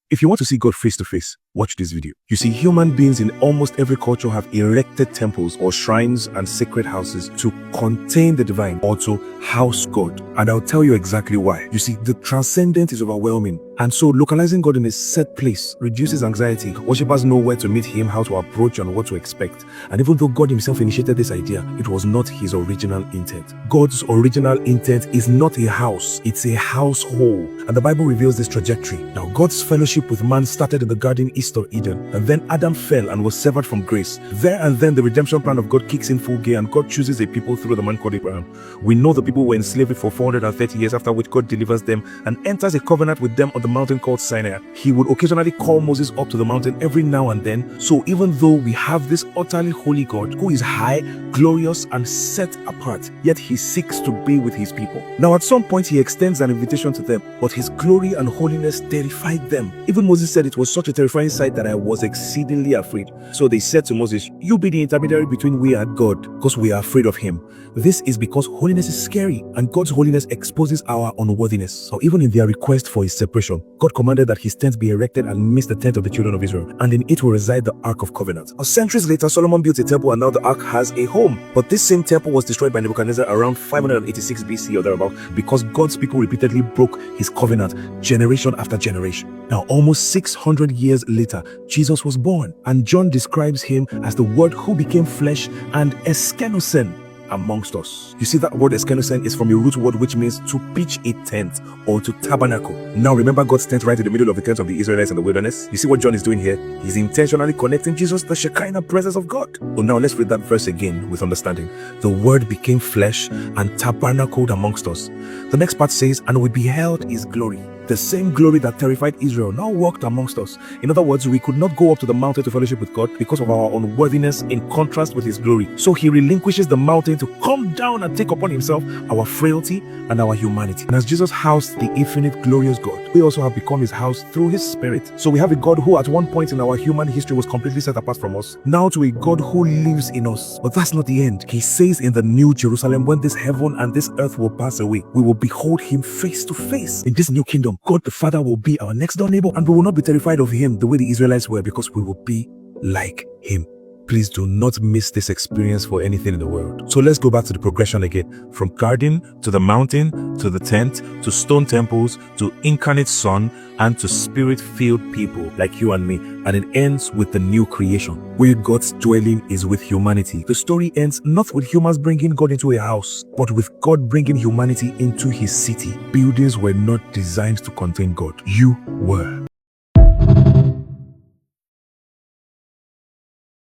If you want to see God face to face, watch this video. You see, human beings in almost every culture have erected temples or shrines and sacred houses to contain the divine or to house God. And I'll tell you exactly why. You see, the transcendent is overwhelming. And so localizing God in a set place reduces anxiety. Worshippers know where to meet him, how to approach, and what to expect. And even though God himself initiated this idea, it was not his original intent. God's original intent is not a house, it's a household. And the Bible reveals this trajectory. Now, God's fellowship with man started in the garden east of Eden, and then Adam fell and was severed from grace. There and then the redemption plan of God kicks in full gear, and God chooses a people through the man called Abraham. We know the people were in slavery for 430 years, after which God delivers them and enters a covenant with them on the mountain called Sinai. He would occasionally call Moses up to the mountain every now and then. So even though we have this utterly holy God who is high, glorious, and set apart, yet he seeks to be with his people. Now at some point he extends an invitation to them, but his glory and holiness terrified them. Even Moses said, "It was such a terrifying sight that I was exceedingly afraid." So they said to Moses, "You be the intermediary between we and God, because we are afraid of him." This is because holiness is scary, and God's holiness exposes our unworthiness. So even in their request for his separation, God commanded that his tent be erected and midst the tent of the children of Israel, and in it will reside the Ark of Covenant. Centuries later, Solomon built a temple, and now the Ark has a home. But this same temple was destroyed by Nebuchadnezzar around 586 BC or thereabout, because God's people repeatedly broke his covenant generation after generation. Now, almost 600 years later, Jesus was born, and John describes him as the Word who became flesh and eskenosen amongst us. You see, that word eskenosen is from a root word which means to pitch a tent or to tabernacle. Now remember God's tent right in the middle of the tent of the Israelites in the wilderness? You see what John is doing here? He's intentionally connecting Jesus to the Shekinah presence of God. Well, now let's read that verse again with understanding. The Word became flesh and tabernacled amongst us. The next part says, and we beheld his glory. The same glory that terrified Israel now walked amongst us. In other words, we could not go up to the mountain to fellowship with God because of our unworthiness in contrast with his glory. So he relinquishes the mountain to come down and take upon himself our frailty and our humanity. And as Jesus housed the infinite glorious God, we also have become his house through his Spirit. So we have a God who at one point in our human history was completely set apart from us, now to a God who lives in us. But that's not the end. He says in the New Jerusalem, when this heaven and this earth will pass away, we will behold him face to face. In this new kingdom, God the Father will be our next door neighbor, and we will not be terrified of him the way the Israelites were, because we will be like him. Please do not miss this experience for anything in the world. So let's go back to the progression again. From garden to the mountain, to the tent, to stone temples, to incarnate Son, and to spirit-filled people like you and me. And it ends with the new creation, where God's dwelling is with humanity. The story ends not with humans bringing God into a house, but with God bringing humanity into his city. Buildings were not designed to contain God. You were.